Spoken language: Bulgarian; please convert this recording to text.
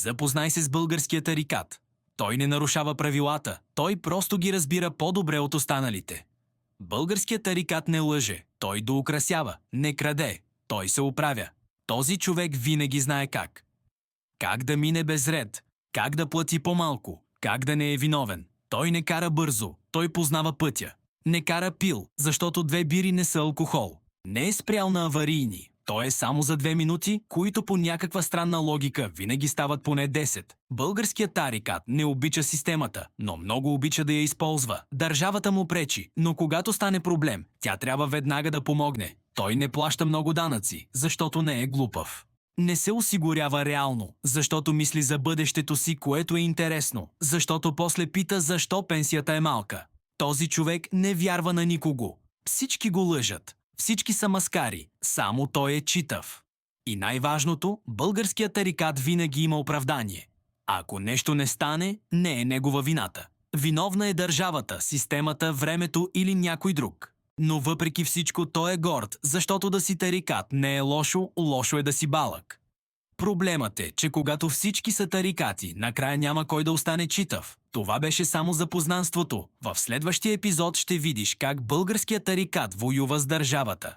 Запознай се с българския тарикат. Той не нарушава правилата, той просто ги разбира по-добре от останалите. Българският тарикат не лъже, той доукрасява, не краде, той се оправя. Този човек винаги знае как. Как да мине без ред, как да плати по-малко, как да не е виновен. Той не кара бързо, той познава пътя. Не кара пил, защото 2 бири не са алкохол. Не е спрял на аварийни. То е само за 2 минути, които по някаква странна логика винаги стават поне 10. Българският тарикат не обича системата, но много обича да я използва. Държавата му пречи, но когато стане проблем, тя трябва веднага да помогне. Той не плаща много данъци, защото не е глупав. Не се осигурява реално, защото мисли за бъдещето си, което е интересно, защото после пита защо пенсията е малка. Този човек не вярва на никого. Всички го лъжат. Всички са маскари, само той е читав. И най-важното, българският тарикат винаги има оправдание. Ако нещо не стане, не е негова вината. Виновна е държавата, системата, времето или някой друг. Но въпреки всичко той е горд, защото да си тарикат не е лошо, лошо е да си балък. Проблемът е, че когато всички са тарикати, накрая няма кой да остане читав. Това беше само запознанството. В следващия епизод ще видиш как българският тарикат воюва с държавата.